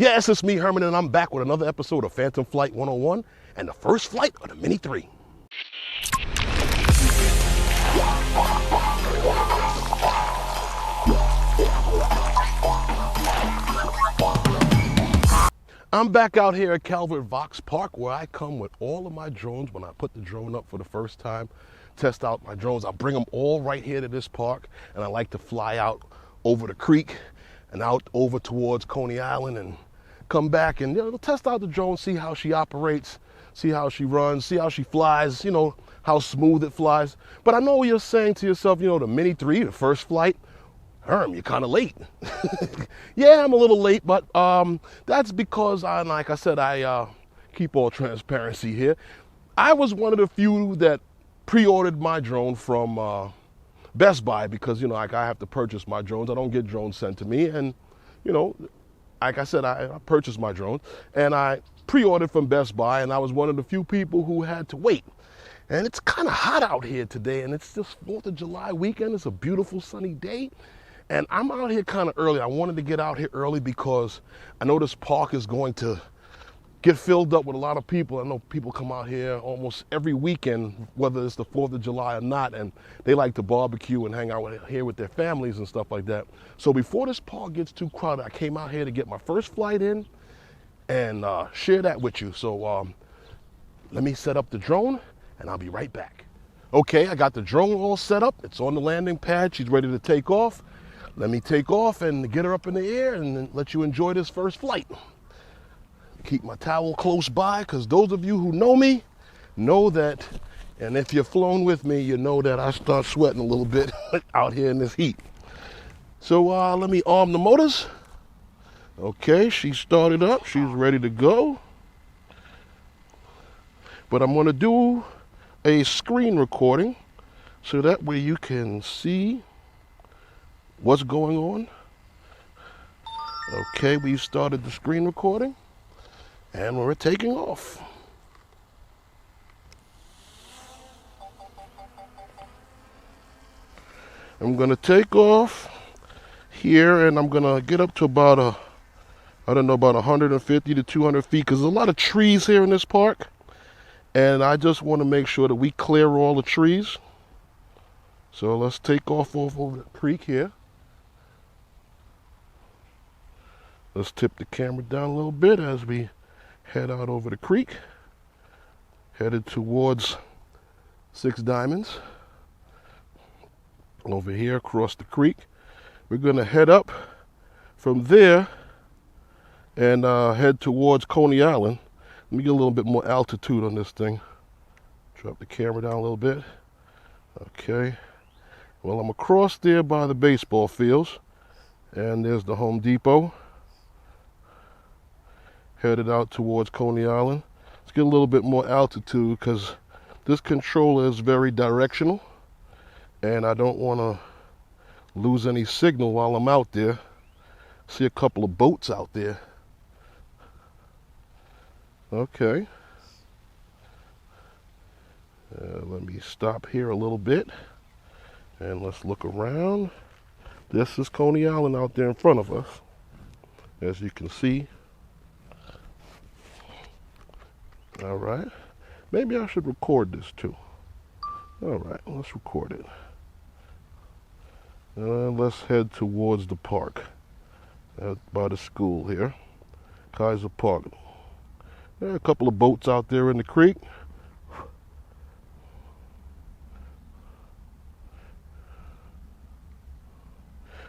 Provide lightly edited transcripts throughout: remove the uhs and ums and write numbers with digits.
Yes, it's me, Herman, and I'm back with another episode of Phantom Flight 101 and the first flight of the Mini 3. I'm back out here at Calvert Vaux Park where I come with all of my drones. When I put the drone up for the first time, test out my drones, I bring them all right here to this park, and I like to fly out over the creek and out over towards Coney Island and come back and test out the drone, see how she operates, see how she runs, see how she flies, how smooth it flies. But I know you're saying to yourself, the Mini 3, the first flight, Herm, you're kind of late. Yeah, I'm a little late, but that's because like I said, I keep all transparency here. I was one of the few that pre-ordered my drone from Best Buy because, I have to purchase my drones. I don't get drones sent to me. And, like I said, I purchased my drone and I pre-ordered from Best Buy, and I was one of the few people who had to wait. And it's kind of hot out here today, and it's just 4th of July weekend. It's a beautiful sunny day. And I'm out here kind of early. I wanted to get out here early because I know this park is going to get filled up with a lot of people. I know people come out here almost every weekend, whether it's the 4th of July or not, and they like to barbecue and hang out here with their families and stuff like that. So before this park gets too crowded, I came out here to get my first flight in and share that with you. So let me set up the drone and I'll be right back. Okay, I got the drone all set up. It's on the landing pad. She's ready to take off. Let me take off and get her up in the air and then let you enjoy this first flight. Keep my towel close by, because those of you who know me know that, and if you've flown with me, you know that I start sweating a little bit out here in this heat. So let me arm the motors. Okay, she started up. She's ready to go. But I'm going to do a screen recording so that way you can see what's going on. Okay, we started the screen recording. And we're taking off. I'm going to take off here, and I'm going to get up to about about 150 to 200 feet, because there's a lot of trees here in this park. And I just want to make sure that we clear all the trees. So let's take off over the creek here. Let's tip the camera down a little bit as we head out over the creek, headed towards Six Diamonds. Over here across the creek. We're going to head up from there and head towards Coney Island. Let me get a little bit more altitude on this thing. Drop the camera down a little bit. Okay. Well, I'm across there by the baseball fields, and there's the Home Depot. Headed out towards Coney Island. Let's get a little bit more altitude because this controller is very directional and I don't want to lose any signal while I'm out there. See a couple of boats out there. Okay. Let me stop here a little bit and let's look around. This is Coney Island out there in front of us, as you can see. All right, maybe I should record this too. All right, let's record it. Let's head towards the park by the school here, Kaiser Park. There are a couple of boats out there in the creek.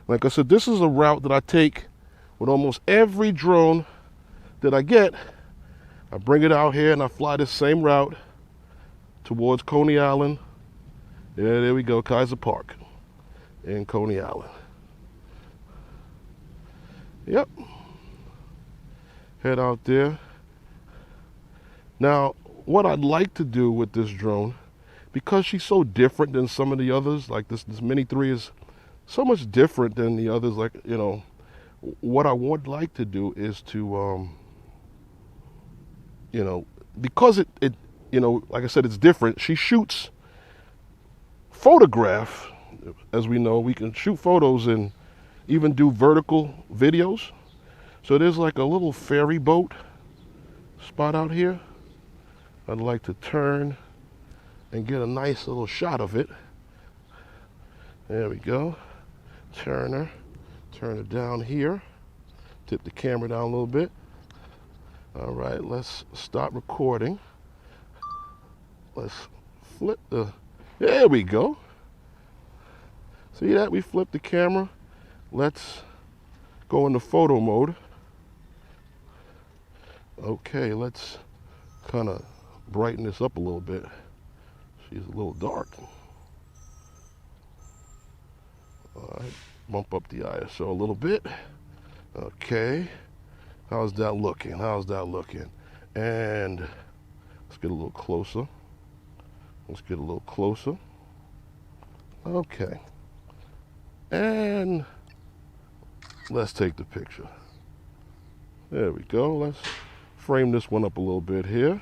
Like I said, this is a route that I take with almost every drone that I get. I bring it out here and I fly this same route towards Coney Island. Yeah, there we go, Kaiser Park in Coney Island. Yep. Head out there. Now, what I'd like to do with this drone, because she's so different than some of the others, like this Mini 3 is so much different than the others, like, what I would like to do is to because it like I said, it's different. She shoots photograph. As we know, we can shoot photos and even do vertical videos. So there's like a little ferry boat spot out here. I'd like to turn and get a nice little shot of it. There we go. Turn it down here. Tip the camera down a little bit. All right, let's start recording. Let's flip there we go. See that? We flipped the camera. Let's go into photo mode. Okay, let's kind of brighten this up a little bit. She's a little dark. All right, bump up the ISO a little bit. Okay, how's that looking? How's that looking? And let's get a little closer. Let's get a little closer. Okay. And let's take the picture. There we go. Let's frame this one up a little bit here.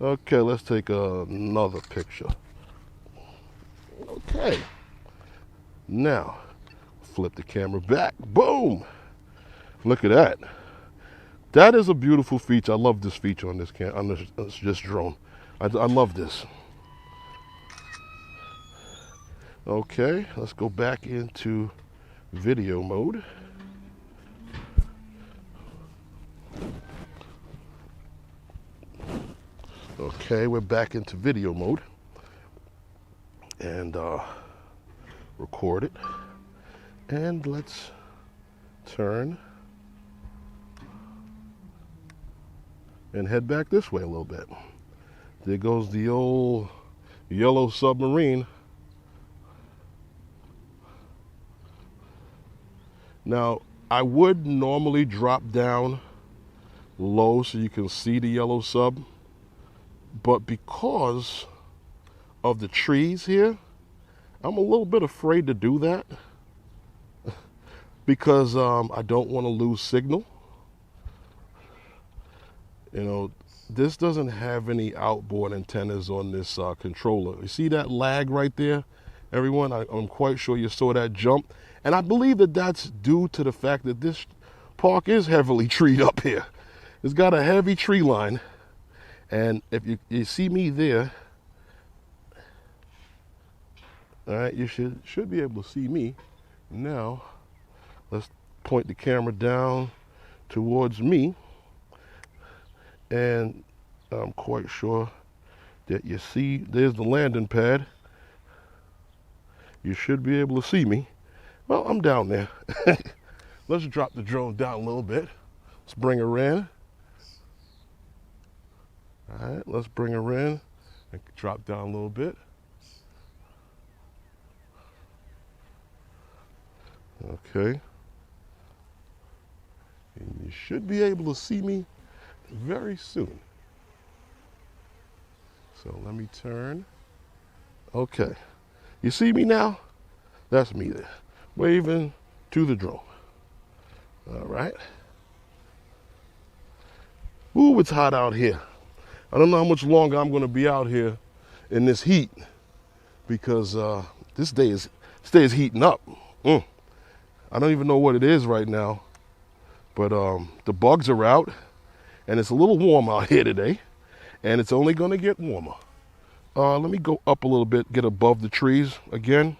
Okay, let's take another picture. Okay. Now, flip the camera back. Boom! Look at that. That is a beautiful feature. I love this feature on this drone. I love this. Okay, let's go back into video mode. Okay, we're back into video mode. And record it. And let's turn and head back this way a little bit. There goes the old yellow submarine. Now, I would normally drop down low so you can see the yellow sub, but because of the trees here, I'm a little bit afraid to do that because I don't want to lose signal. You know, this doesn't have any outboard antennas on this controller. You see that lag right there, everyone? I'm quite sure you saw that jump. And I believe that that's due to the fact that this park is heavily treed up here. It's got a heavy tree line. And if you see me there, all right, you should be able to see me. Now, let's point the camera down towards me. And I'm quite sure that you see, there's the landing pad. You should be able to see me. Well, I'm down there. Let's drop the drone down a little bit. Let's bring her in. All right, let's bring her in and drop down a little bit. Okay. And you should be able to see me very soon. So let me turn. Okay. You see me now? That's me there, waving to the drone. All right. Ooh, it's hot out here. I don't know how much longer I'm going to be out here in this heat because this day is heating up. I don't even know what it is right now, but the bugs are out and it's a little warm out here today, and it's only going to get warmer. Let me go up a little bit, get above the trees again.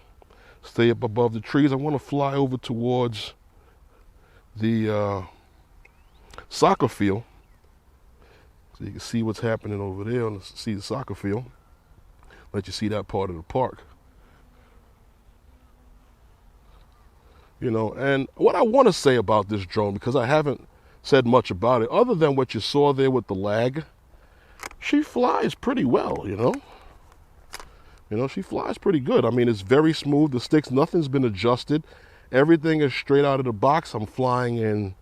Stay up above the trees. I want to fly over towards the soccer field so you can see what's happening over there and see the soccer field. Let you see that part of the park. You know, and what I want to say about this drone, because I haven't said much about it, other than what you saw there with the lag, she flies pretty well, you know. You know, she flies pretty good. I mean, it's very smooth. The sticks, nothing's been adjusted. Everything is straight out of the box. I'm flying in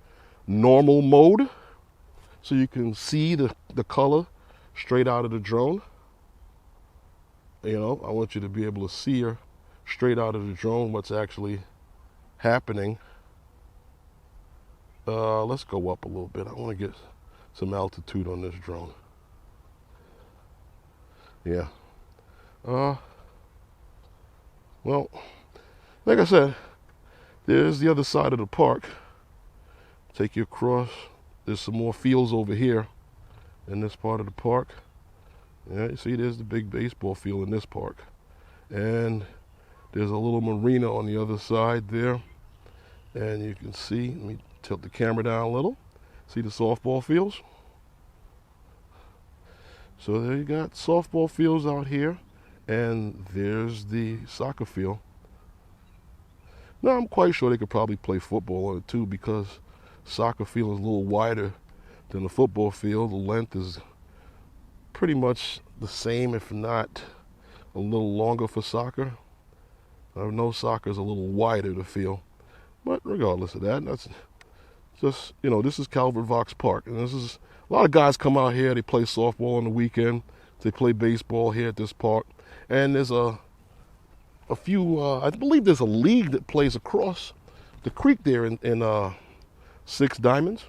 normal mode, so you can see the color straight out of the drone. You know, I want you to be able to see her straight out of the drone, what's actually happening. Let's go up a little bit. I want to get some altitude on this drone. Yeah. Well, like I said, There's the other side of the park. Take you across. There's some more fields over here in this part of the park. Yeah, you see there's the big baseball field in this park. And there's a little marina on the other side there. And you can see, let me tilt the camera down a little. See the softball fields? So there you got softball fields out here. And there's the soccer field. Now I'm quite sure they could probably play football on it too, because soccer field is a little wider than the football field. The length is pretty much the same, if not a little longer for soccer. I know soccer is a little wider to field, but regardless of that, that's just, you know, this is Calvert Vaux Park, and this is a lot of guys come out here. They play softball on the weekend. They play baseball here at this park, and there's a few. I believe there's a league that plays across the creek there in Six Diamonds.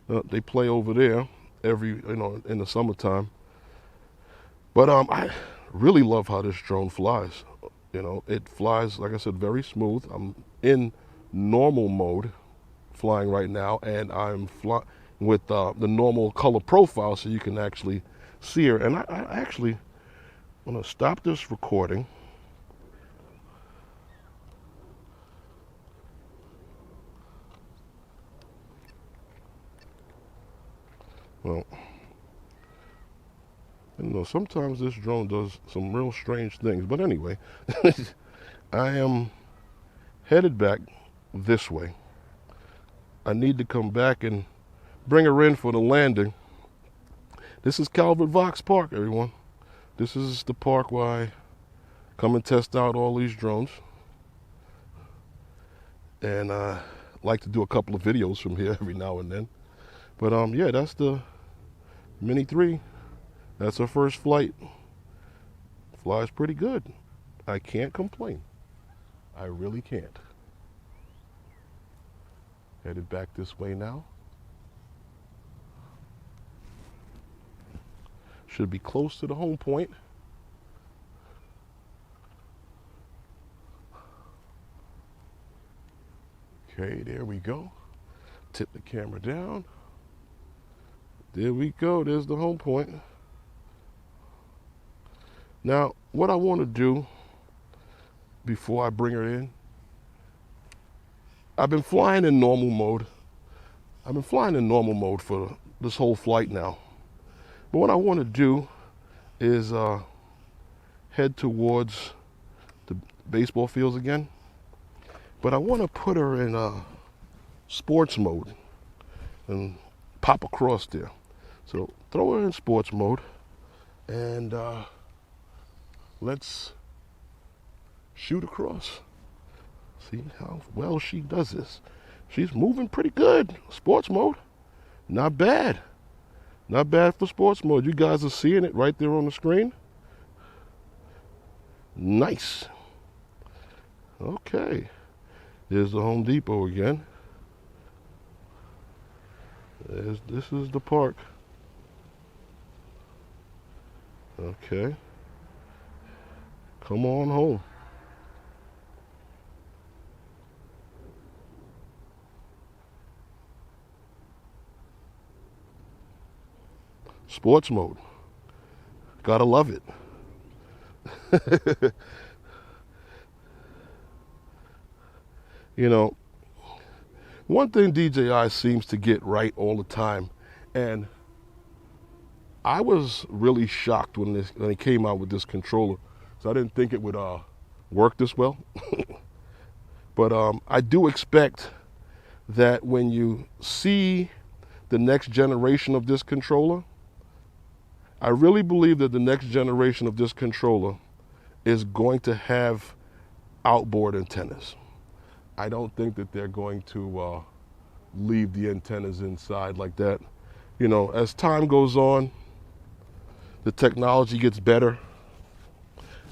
They play over there in the summertime. But I really love how this drone flies. You know, it flies, like I said, very smooth. I'm in normal mode flying right now, and I'm flying with the normal color profile so you can actually see her. And I actually want to stop this recording. Well, you know, sometimes this drone does some real strange things. But anyway, I am headed back this way. I need to come back and bring her in for the landing. This is Calvert Vaux Park, everyone. This is the park where I come and test out all these drones. And I like to do a couple of videos from here every now and then. But yeah, that's the Mini 3. That's her first flight. Flies pretty good. I can't complain. I really can't. Headed back this way now. Should be close to the home point. Okay, there we go. Tip the camera down. There we go. There's the home point. Now, what I want to do before I bring her in, I've been flying in normal mode. I've been flying in normal mode for this whole flight now. But what I want to do is head towards the baseball fields again. But I want to put her in sports mode and pop across there. So throw her in sports mode and let's shoot across. See how well she does this. She's moving pretty good. Sports mode, not bad. Not bad for sports mode. You guys are seeing it right there on the screen. Nice. Okay. There's the Home Depot again. This is the park. Okay. Come on home. Sports mode. Gotta love it. You know, one thing DJI seems to get right all the time, and I was really shocked when they came out with this controller, so I didn't think it would work this well. But I do expect that when you see the next generation of this controller, I really believe that the next generation of this controller is going to have outboard antennas. I don't think that they're going to leave the antennas inside like that. You know, as time goes on, the technology gets better,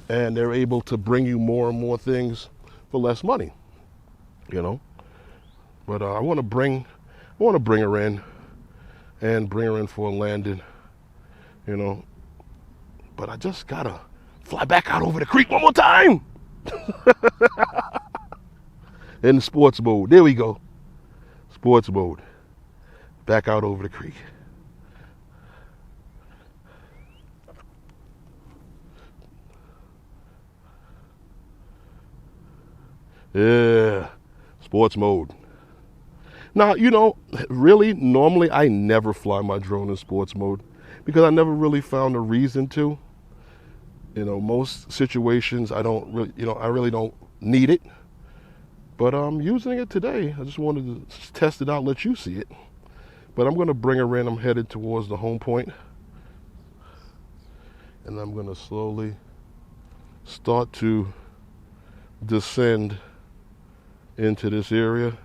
and they're able to bring you more and more things for less money. You know, but I want to bring her in and bring her in for a landing. You know, but I just gotta fly back out over the creek one more time. in sports mode. There we go. Sports mode. Back out over the creek. Yeah, sports mode. Now, you know, really, normally I never fly my drone in sports mode because I never really found a reason to. You know, most situations I don't really, I really don't need it. But I'm using it today. I just wanted to test it out, let you see it. But I'm going to bring her in. I'm headed towards the home point. And I'm going to slowly start to descend into this area.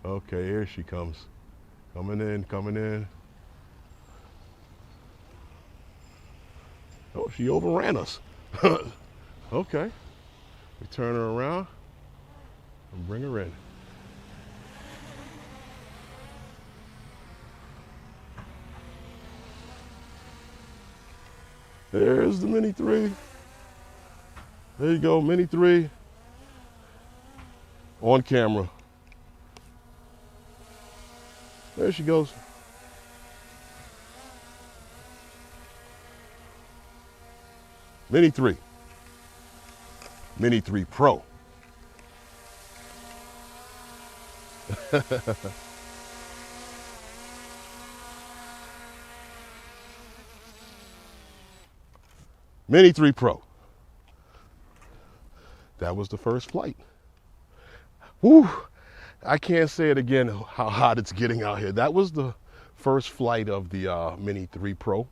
Okay, here she comes. Coming in, coming in. Oh, she overran us. Okay. We turn her around and bring her in. There's the Mini 3. There you go, Mini 3 on camera. There she goes. Mini 3. Mini 3 Pro. Mini 3 Pro. That was the first flight. Woo! I can't say it again how hot it's getting out here. That was the first flight of the Mini 3 Pro.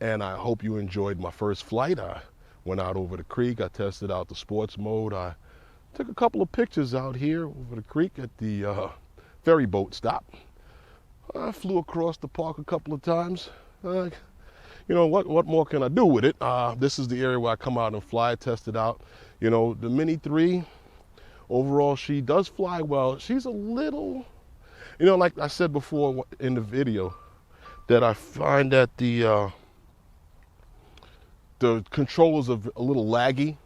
And I hope you enjoyed my first flight. I went out over the creek. I tested out the sports mode. I took a couple of pictures out here over the creek at the ferry boat stop. I flew across the park a couple of times. You know, what more can I do with it? This is the area where I come out and fly, test it out. You know, the Mini 3, overall, she does fly well. She's a little, you know, like I said before in the video, that I find that the controllers are a little laggy,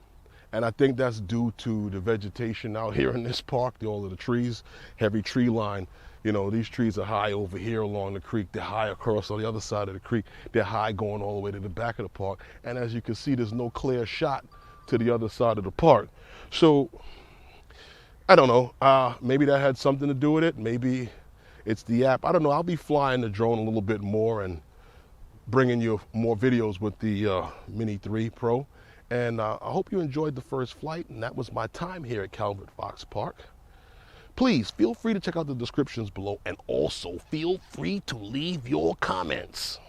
and I think that's due to the vegetation out here in this park, all of the trees, heavy tree line. You know, these trees are high over here along the creek. They're high across on the other side of the creek. They're high going all the way to the back of the park. And as you can see, there's no clear shot to the other side of the park. So, I don't know. Maybe that had something to do with it. Maybe it's the app. I don't know. I'll be flying the drone a little bit more and bringing you more videos with the Mini 3 Pro. And I hope you enjoyed the first flight. And that was my time here at Calvert Vaux Park. Please feel free to check out the descriptions below, and also feel free to leave your comments.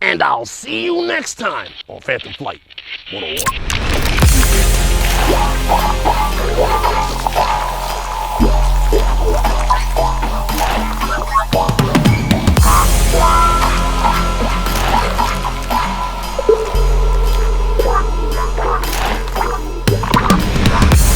And I'll see you next time on Phantom Flight 101.